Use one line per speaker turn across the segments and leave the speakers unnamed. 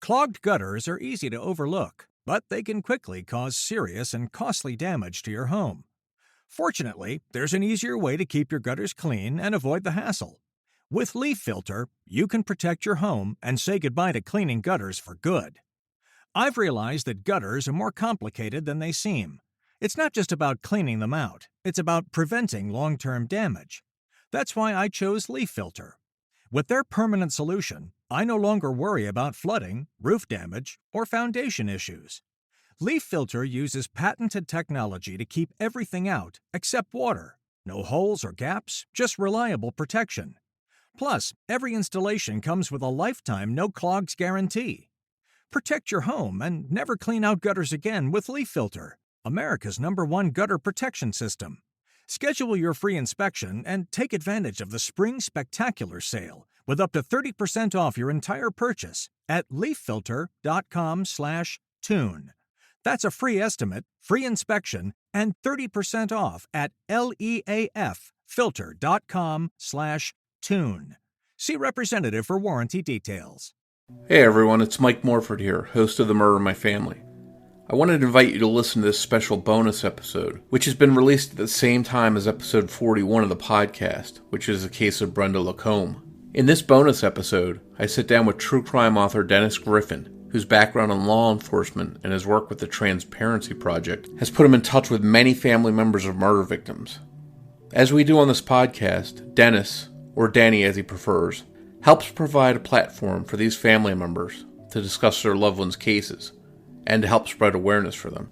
Clogged gutters are easy to overlook, but they can quickly cause serious and costly damage to your home. Fortunately, there's an easier way to keep your gutters clean and avoid the hassle. With Leaf Filter, you can protect your home and say goodbye to cleaning gutters for good. I've realized that gutters are more complicated than they seem. It's not just about cleaning them out, it's about preventing long-term damage. That's why I chose Leaf Filter. With their permanent solution, I no longer worry about flooding, roof damage, or foundation issues. Leaf Filter uses patented technology to keep everything out except water. No holes or gaps, just reliable protection. Plus, every installation comes with a lifetime no-clogs guarantee. Protect your home and never clean out gutters again with Leaf Filter, America's #1 gutter protection system. Schedule your free inspection and take advantage of the Spring Spectacular Sale with up to 30% off your entire purchase at leaffilter.com/tune. That's a free estimate, free inspection, and 30% off at leaffilter.com/tune. See representative for warranty details.
Hey everyone, it's Mike Morford here, host of The Murder in My Family. I wanted to invite you to listen to this special bonus episode, which has been released at the same time as episode 41 of the podcast, which is the case of Brenda Lacombe. In this bonus episode, I sit down with true crime author Dennis Griffin, whose background in law enforcement and his work with the Transparency Project has put him in touch with many family members of murder victims. As we do on this podcast, Dennis, or Danny as he prefers, helps provide a platform for these family members to discuss their loved ones' cases and to help spread awareness for them.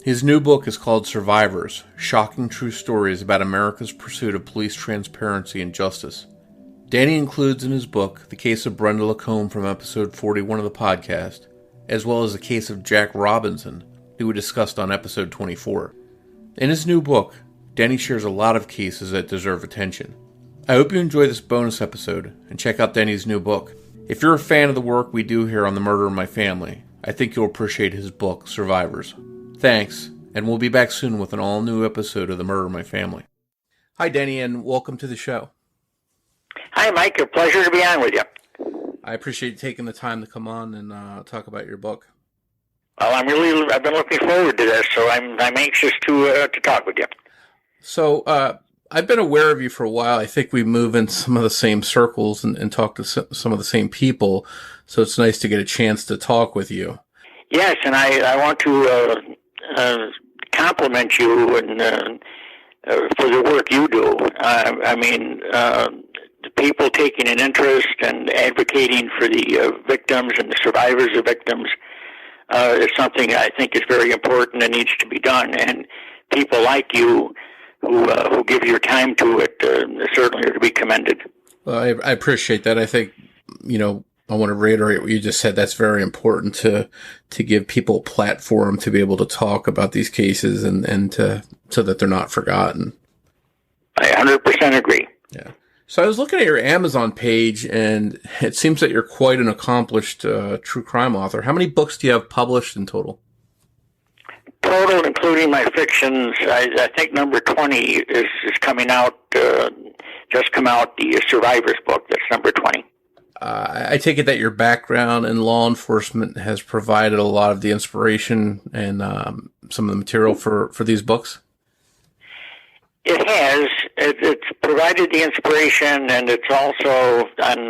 His new book is called Survivors: Shocking True Stories About America's Pursuit of Police Transparency and Justice. Danny includes in his book the case of Brenda Lacombe from episode 41 of the podcast, as well as the case of Jack Robinson, who we discussed on episode 24. In his new book, Danny shares a lot of cases that deserve attention. I hope you enjoy this bonus episode and check out Danny's new book. If you're a fan of the work we do here on The Murder in My Family, I think you'll appreciate his book, Survivors. Thanks, and we'll be back soon with an all-new episode of The Murder in My Family. Hi, Danny, and welcome to the show.
Hi, Mike. A pleasure to be on with you.
I appreciate you taking the time to come on and talk about your book.
Well, I've been looking forward to this, so I'm anxious to talk with you.
So, I've been aware of you for a while. I think we move in some of the same circles and talk to some of the same people, so it's nice to get a chance to talk with you.
Yes, and I want to compliment you and for the work you do. The people taking an interest and advocating for the victims and the survivors of victims is something I think is very important and needs to be done. And people like you who give your time to it certainly are to be commended.
Well, I appreciate that. I think, I want to reiterate what you just said. That's very important to give people a platform to be able to talk about these cases and so that they're not forgotten.
I 100% agree.
Yeah. So I was looking at your Amazon page, and it seems that you're quite an accomplished true crime author. How many books do you have published in total?
Total, including my fictions, I think number 20 is coming out, just come out, the Survivors book. That's number 20.
I take it that your background in law enforcement has provided a lot of the inspiration and some of the material for these books?
It has. It's provided the inspiration, and it's also on,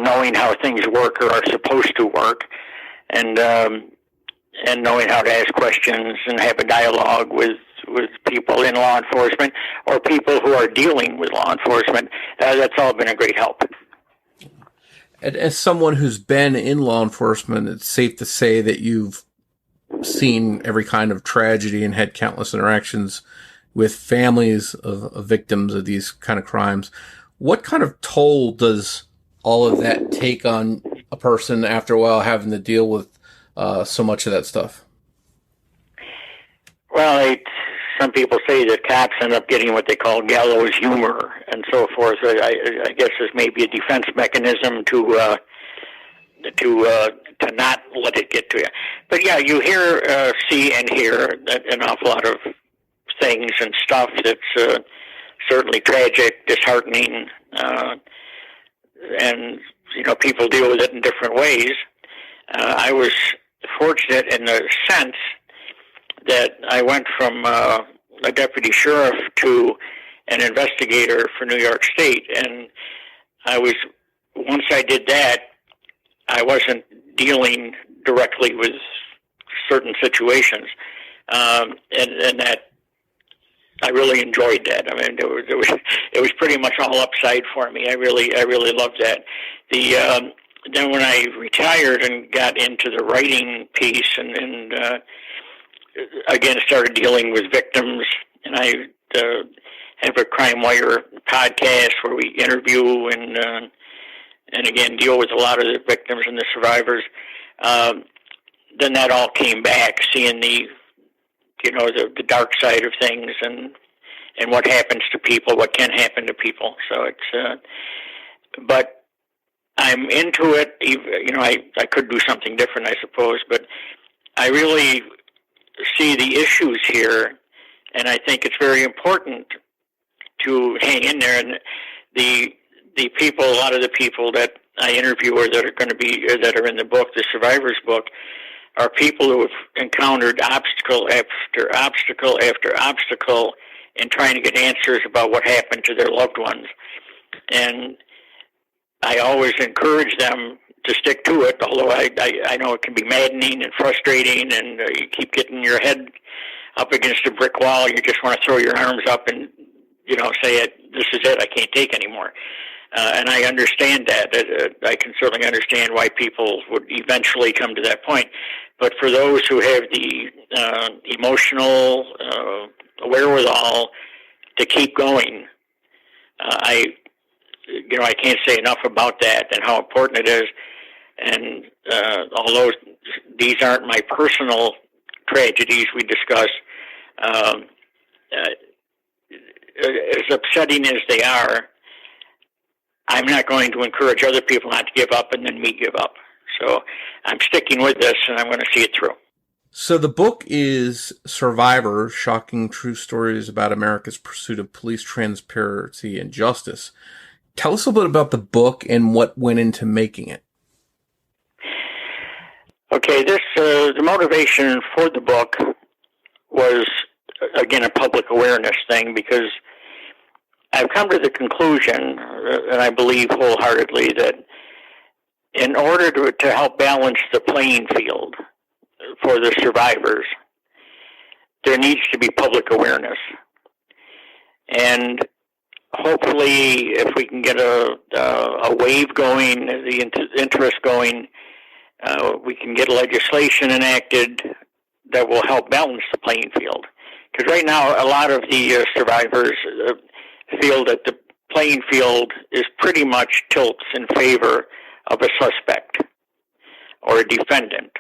knowing how things work or are supposed to work, and knowing how to ask questions and have a dialogue with people in law enforcement or people who are dealing with law enforcement. That's all been a great help.
And as someone who's been in law enforcement, it's safe to say that you've seen every kind of tragedy and had countless interactions with families of victims of these kind of crimes. What kind of toll does all of that take on a person after a while having to deal with so much of that stuff?
Well, some people say that cops end up getting what they call gallows humor and so forth. I guess there's maybe a defense mechanism to not let it get to you. But yeah, you hear, see, and hear an awful lot of things and stuff that's certainly tragic, disheartening, and people deal with it in different ways. I was fortunate in the sense that I went from a deputy sheriff to an investigator for New York State, and once I did that, I wasn't dealing directly with certain situations, and that I really enjoyed that. I mean, it was pretty much all upside for me. I really loved that. Then when I retired and got into the writing piece, and again started dealing with victims, and I have a Crime Wire podcast where we interview and again deal with a lot of the victims and the survivors. Then that all came back, seeing the dark side of things and what happens to people, what can happen to people. So it's, but I'm into it. I could do something different, I suppose, but I really see the issues here, and I think it's very important to hang in there. And the people, a lot of the people that I interview or that are in the book, the survivors book, are people who have encountered obstacle after obstacle after obstacle in trying to get answers about what happened to their loved ones. And I always encourage them to stick to it, although I know it can be maddening and frustrating, and you keep getting your head up against a brick wall. You just want to throw your arms up and, say, this is it, I can't take anymore. And I understand that. I can certainly understand why people would eventually come to that point. But for those who have the emotional wherewithal to keep going, I can't say enough about that and how important it is. And although these aren't my personal tragedies we discuss, as upsetting as they are, I'm not going to encourage other people not to give up and then me give up. So I'm sticking with this, and I'm going to see it through.
So the book is Survivors, Shocking True Stories About America's Pursuit of Police Transparency and Justice. Tell us a little bit about the book and what went into making it.
Okay, the motivation for the book was, again, a public awareness thing, because I've come to the conclusion, and I believe wholeheartedly, that in order to help balance the playing field for the survivors, there needs to be public awareness. And hopefully, if we can get a wave going, the interest going, we can get legislation enacted that will help balance the playing field. Because right now, a lot of the survivors feel that the playing field is pretty much tilts in favor of a suspect or a defendant,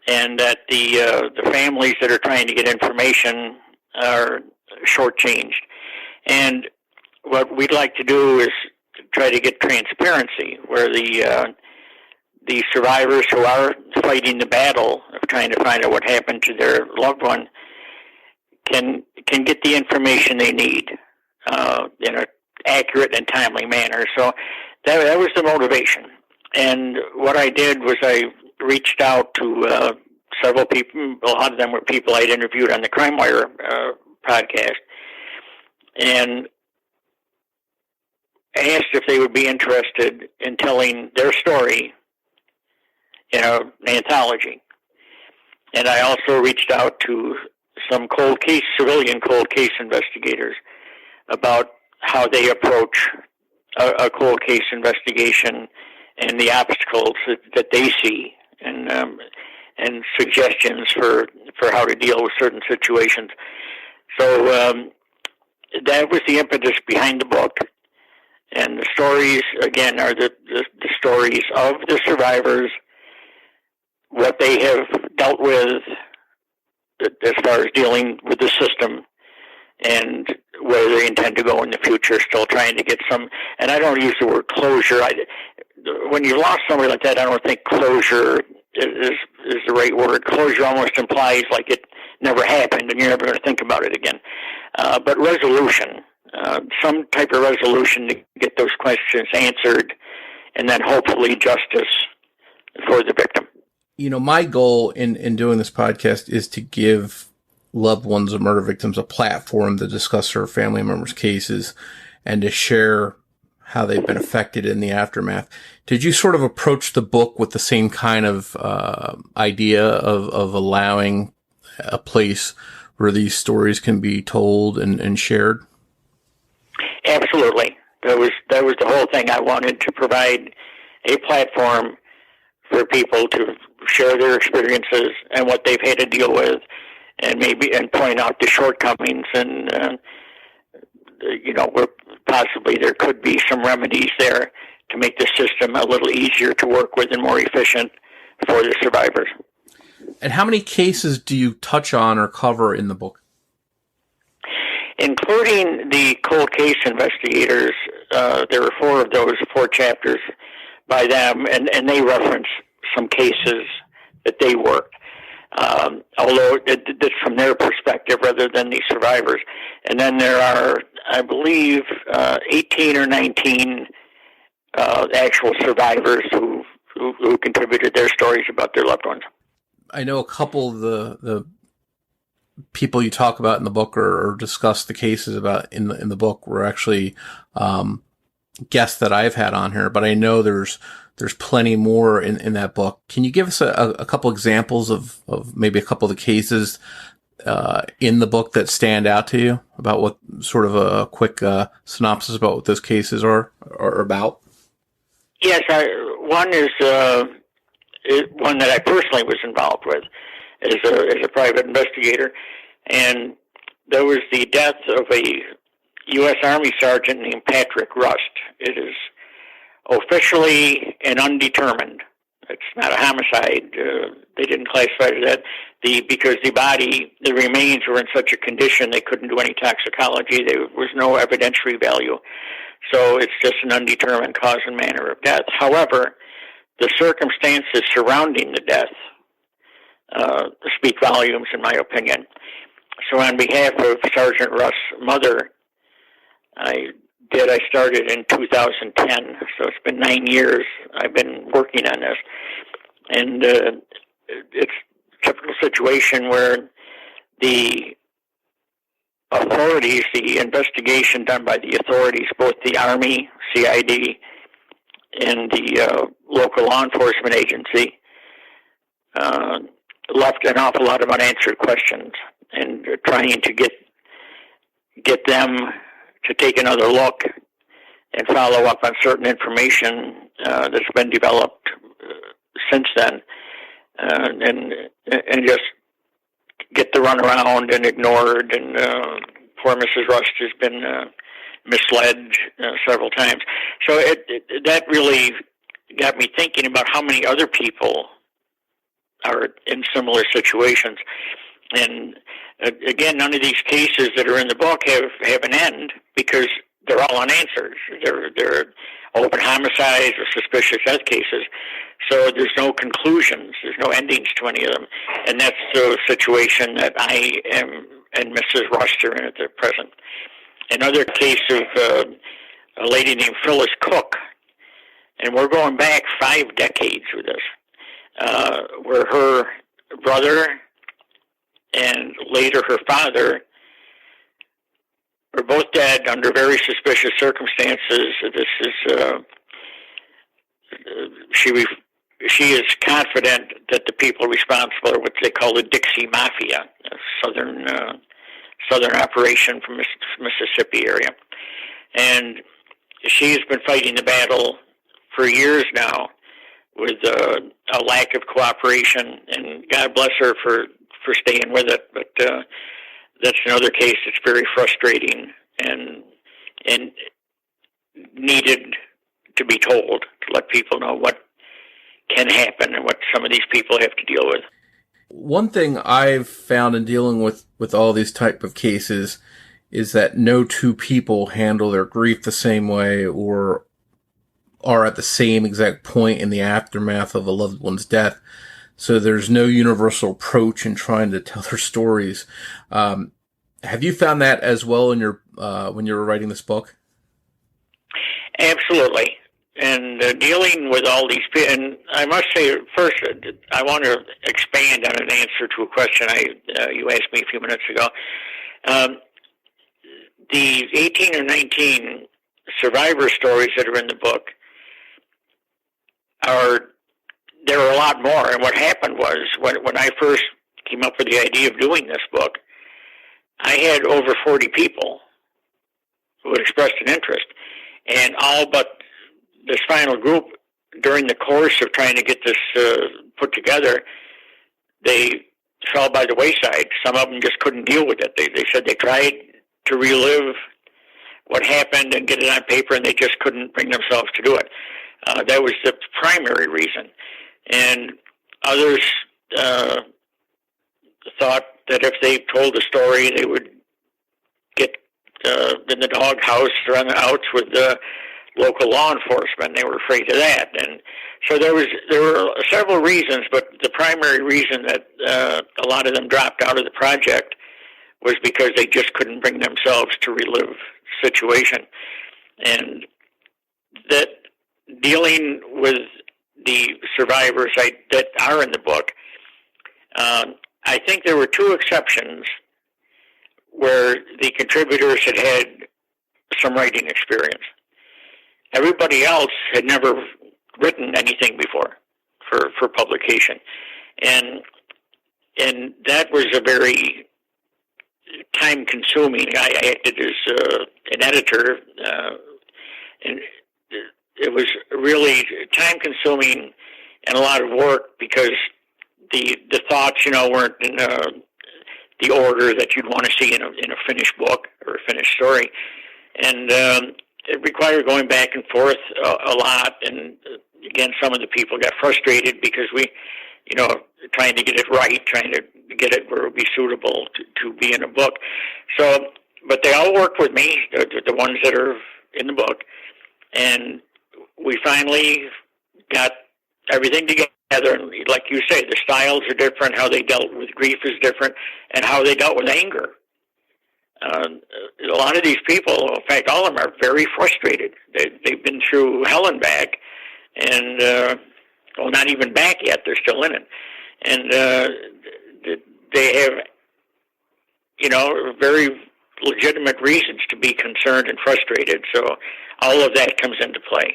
and that the families that are trying to get information are shortchanged. And what we'd like to do is try to get transparency, where the survivors who are fighting the battle of trying to find out what happened to their loved one can get the information they need in an accurate and timely manner. So that was the motivation. And what I did was I reached out to several people. A lot of them were people I'd interviewed on the Crime Wire podcast, and asked if they would be interested in telling their story in an anthology. And I also reached out to some civilian cold case investigators about how they approach a cold case investigation and the obstacles that they see, and suggestions for how to deal with certain situations. So that was the impetus behind the book. And the stories, again, are the stories of the survivors, what they have dealt with as far as dealing with the system, and where they intend to go in the future, still trying to get some, and I don't use the word closure. When you've lost somebody like that, I don't think closure is the right word. Closure almost implies like it never happened and you're never going to think about it again. But resolution, some type of resolution to get those questions answered and then hopefully justice for the victim.
My goal in doing this podcast is to give loved ones of murder victims a platform to discuss their family members' cases and to share how they've been affected in the aftermath. Did you sort of approach the book with the same kind of idea of allowing a place where these stories can be told and shared?
Absolutely. That was the whole thing. I wanted to provide a platform for people to share their experiences and what they've had to deal with, and point out the shortcomings, and where possibly there could be some remedies there to make the system a little easier to work with and more efficient for the survivors.
And how many cases do you touch on or cover in the book?
Including the cold case investigators, there were 4 of those, 4 chapters by them, and they reference some cases that they worked, although it's from their perspective rather than the survivors. And then there are, I believe, 18 or 19 actual survivors who contributed their stories about their loved ones.
I know a couple of the people you talk about in the book or discuss the cases about in the book were actually guests that I've had on here, but I know there's plenty more in that book. Can you give us a couple examples of maybe a couple of the cases in the book that stand out to you, about what sort of a quick synopsis about what those cases are about?
Yes, one is one that I personally was involved with as a private investigator, and there was the death of a U.S. Army sergeant named Patrick Rust. It is officially an undetermined. It's not a homicide. They didn't classify it as that because the remains were in such a condition they couldn't do any toxicology. There was no evidentiary value. So it's just an undetermined cause and manner of death. However, the circumstances surrounding the death speak volumes, in my opinion. So on behalf of Sergeant Rust's mother, I started in 2010, so it's been 9 years I've been working on this. And it's a typical situation where the authorities, the investigation done by the authorities, both the Army, CID, and the local law enforcement agency, left an awful lot of unanswered questions, and trying to get them to take another look and follow up on certain information that's been developed since then, and just get the runaround and ignored. And poor Mrs. Rust has been misled several times. So that really got me thinking about how many other people are in similar situations. And again, none of these cases that are in the book have an end, because they're all unanswered. They're open homicides or suspicious death cases. So there's no conclusions. There's no endings to any of them. And that's the situation that I am and Mrs. Rust are in at the present. Another case of a lady named Phyllis Cook, and we're going back 5 decades with this, where her brother and later her father were both dead under very suspicious circumstances. This is she is confident that the people responsible are what they call the Dixie Mafia, a southern operation from Mississippi area, and she's been fighting the battle for years now with a lack of cooperation, and God bless her for staying with it. But that's another case that's very frustrating and needed to be told, to let people know what can happen and what some of these people have to deal with.
One thing I've found in dealing with all these type of cases is that no two people handle their grief the same way or are at the same exact point in the aftermath of a loved one's death. So there's no universal approach in trying to tell their stories. Have you found that as well in your when you were writing this book?
Absolutely. and dealing with all these people. And I must say, first, I want to expand on an answer to a question you asked me a few minutes ago. The 18 or 19 survivor stories that are in the book there are a lot more. And what happened was, when I first came up with the idea of doing this book, I had over 40 people who had expressed an interest, and all but this final group, during the course of trying to get this put together, they fell by the wayside. Some of them just couldn't deal with it. They said they tried to relive what happened and get it on paper, and they just couldn't bring themselves to do it. That was the primary reason. And others thought that if they told the story, they would get in the doghouse or on the outs with the local law enforcement. They were afraid of that. And so there were several reasons, but the primary reason that a lot of them dropped out of the project was because they just couldn't bring themselves to relive the situation. And that dealing with the survivors that are in the book, I think there were two exceptions where the contributors had some writing experience. Everybody else had never written anything before for publication. And that was a very time-consuming. I acted as an editor, and it was really time-consuming and a lot of work because the thoughts, weren't in the order that you'd want to see in a finished book or a finished story. And it required going back and forth a lot. And again, some of the people got frustrated because we, trying to get it right, trying to get it where it would be suitable to be in a book. So, but they all worked with me, the ones that are in the book. And we finally got everything together. And like you say, the styles are different, how they dealt with grief is different, and how they dealt with anger. A lot of these people, in fact, all of them are very frustrated. They've been through hell and back, and, not even back yet, they're still in it. And they have, very legitimate reasons to be concerned and frustrated, so all of that comes into play.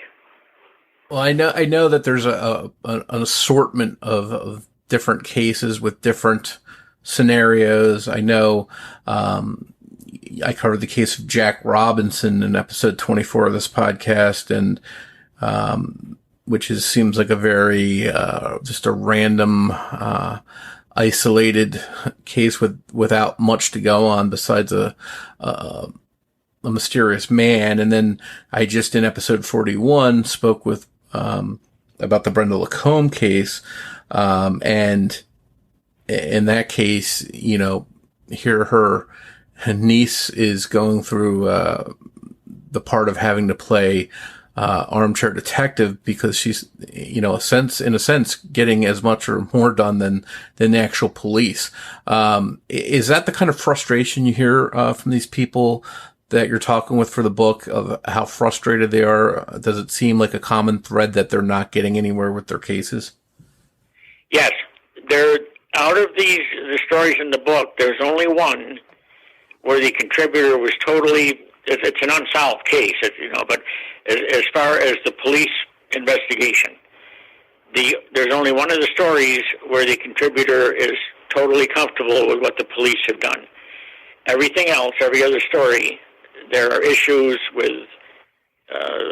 Well, I know that there's an assortment of different cases with different scenarios. I know, I covered the case of Jack Robinson in episode 24 of this podcast, and, which seems like a very, just a random, isolated case without much to go on besides a mysterious man. And then I just in episode 41 spoke with, about the Brenda Lacombe case. And in that case, here her niece is going through, the part of having to play, armchair detective because she's, in a sense, getting as much or more done than the actual police. Is that the kind of frustration you hear, from these people that you're talking with for the book, of how frustrated they are? Does it seem like a common thread that they're not getting anywhere with their cases?
Yes. Out of the stories in the book, there's only one where the contributor was totally, it's an unsolved case, but as far as the police investigation, there's only one of the stories where the contributor is totally comfortable with what the police have done. Everything else, every other story, there are issues with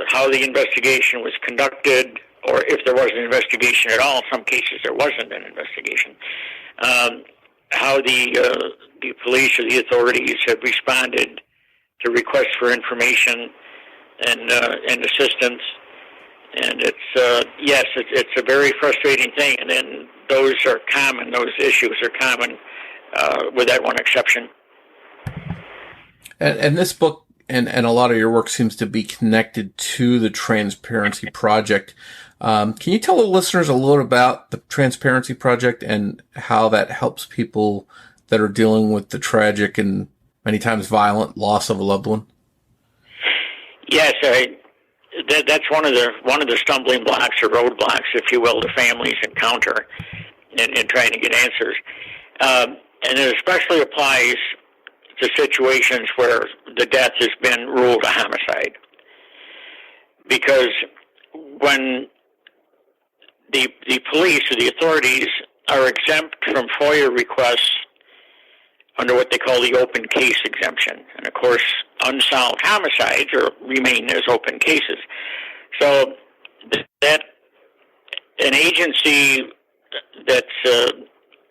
how the investigation was conducted, or if there was an investigation at all. In some cases, there wasn't an investigation. How the police or the authorities have responded to requests for information and assistance. And it's a very frustrating thing. And then those are common. Those issues are common, with that one exception.
And this book and a lot of your work seems to be connected to the Transparency Project. Can you tell the listeners a little about the Transparency Project and how that helps people that are dealing with the tragic and many times violent loss of a loved one?
Yes, that's one of the stumbling blocks or roadblocks, if you will, the families encounter in trying to get answers. And it especially applies to situations where the death has been ruled a homicide. Because when the police or the authorities are exempt from FOIA requests under what they call the open case exemption. And of course, unsolved homicides remain as open cases. So that an agency that's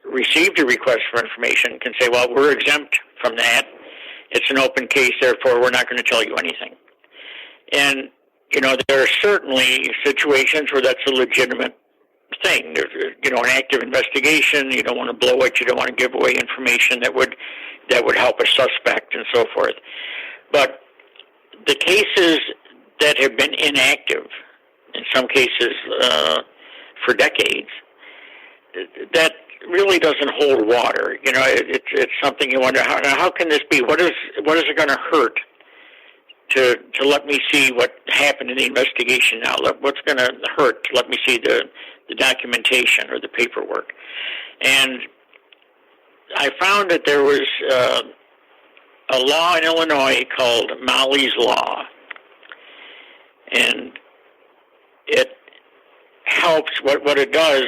received a request for information can say, well, we're exempt from that. It's an open case, therefore we're not going to tell you anything. And, there are certainly situations where that's a legitimate thing. There's, an active investigation. You don't want to blow it. You don't want to give away information that would help a suspect and so forth. But the cases that have been inactive, in some cases for decades, that really doesn't hold water. It's something you wonder, how can this be? What is it going to hurt to let me see what happened in the investigation now? What's going to hurt to let me see the documentation or the paperwork? And I found that there was a law in Illinois called Molly's Law, and it helps. What it does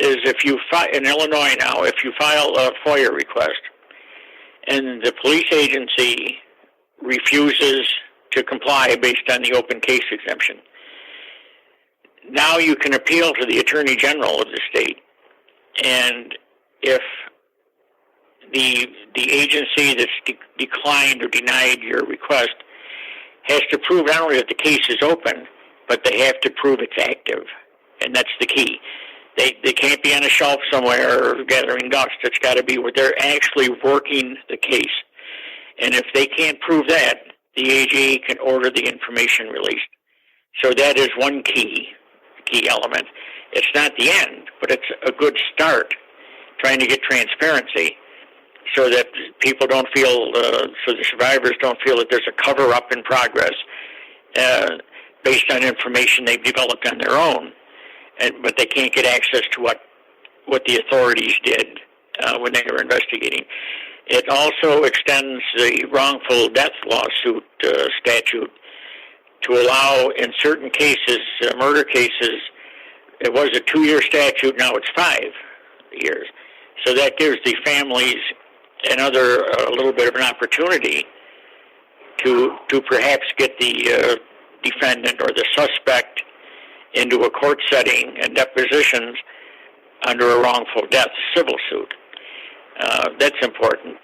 is in Illinois now, if you file a FOIA request and the police agency refuses to comply based on the open case exemption, now you can appeal to the Attorney General of the state. And if the agency that's declined or denied your request has to prove not only that the case is open, but they have to prove it's active. And that's the key. They can't be on a shelf somewhere or gathering dust. It's got to be where they're actually working the case. And if they can't prove that, the AG can order the information released. So that is one key element. It's not the end, but it's a good start, trying to get transparency so that people don't feel, so the survivors don't feel that there's a cover-up in progress based on information they've developed on their own. But they can't get access to what the authorities did when they were investigating. It also extends the wrongful death lawsuit statute to allow, in certain cases, murder cases, it was a 2-year statute, now it's 5 years. So that gives the families a little bit of an opportunity to perhaps get the defendant or the suspect into a court setting and depositions under a wrongful death civil suit. That's important.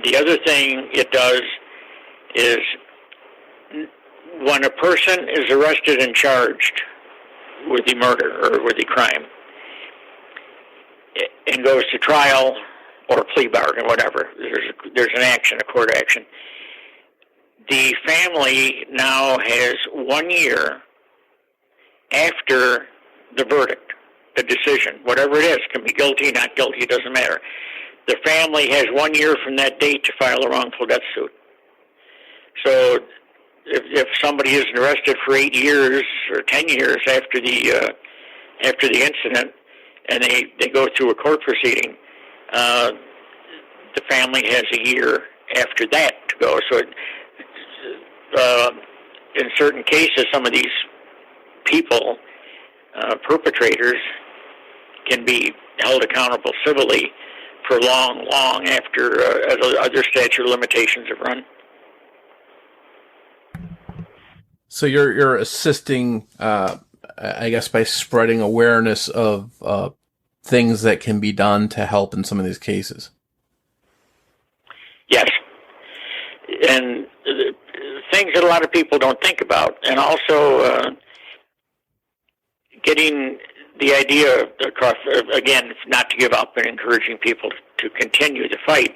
The other thing it does is when a person is arrested and charged with the murder or with the crime and goes to trial or plea bargain, whatever, there's an action, a court action, the family now has 1 year after the verdict, the decision, whatever it is, can be guilty, not guilty, it doesn't matter. The family has 1 year from that date to file a wrongful death suit. So if somebody isn't arrested for 8 years or 10 years after the incident, and they go through a court proceeding, the family has a year after that to go. So in certain cases, some of these people, perpetrators, can be held accountable civilly for long after other statute of limitations have run.
So you're assisting, I guess, by spreading awareness of things that can be done to help in some of these cases.
Yes, and things that a lot of people don't think about, and also getting the idea across, again, not to give up and encouraging people to continue the fight,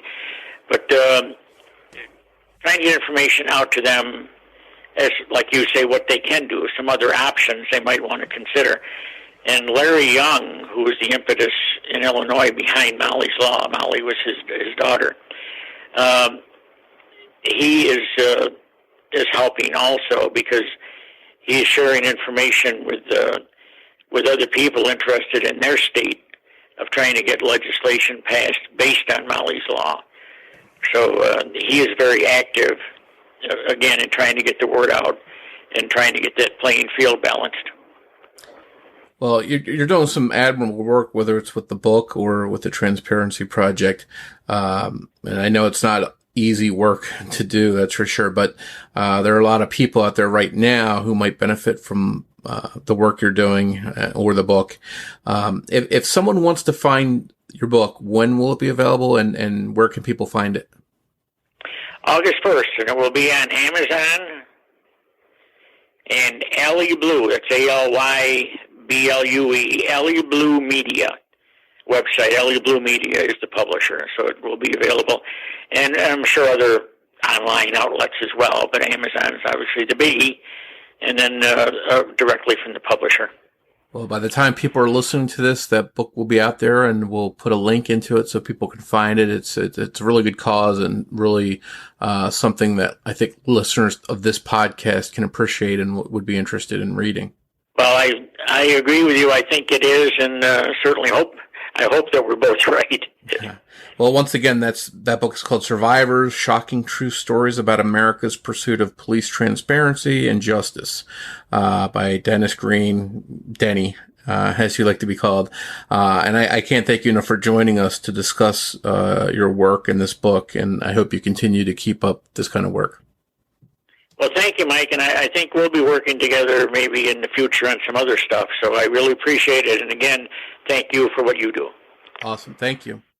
but trying to get information out to them as, like you say, what they can do, some other options they might want to consider. And Larry Young, who was the impetus in Illinois behind Molly's Law, Molly was his daughter, he is helping also, because he is sharing information with other people interested in their state of trying to get legislation passed based on Molly's Law. So he is very active, again, in trying to get the word out and trying to get that playing field balanced.
Well, you're doing some admirable work, whether it's with the book or with the Transparency Project. And I know it's not easy work to do, that's for sure. But there are a lot of people out there right now who might benefit from the work you're doing or the book. If someone wants to find your book, when will it be available, and where can people find it?
August 1st, and it will be on Amazon and Alley Blue. That's ALYBLUE, Alley Blue Media website. Alley Blue Media is the publisher, so it will be available. And I'm sure other online outlets as well, but Amazon is obviously the biggie, and then directly from the publisher.
Well, by the time people are listening to this, that book will be out there, and we'll put a link into it so people can find it. It's a really good cause, and really something that I think listeners of this podcast can appreciate and would be interested in reading.
Well, I agree with you. I think it is, and certainly I hope that we're both right.
Yeah. Well, once again, that book is called Survivors: Shocking True Stories About America's Pursuit of Police Transparency and Justice, by Dennis Green, Denny, as you like to be called. And I can't thank you enough for joining us to discuss your work in this book, and I hope you continue to keep up this kind of work.
Well, thank you, Mike, and I think we'll be working together maybe in the future on some other stuff, so I really appreciate it. And again, thank you for what you do.
Awesome. Thank you.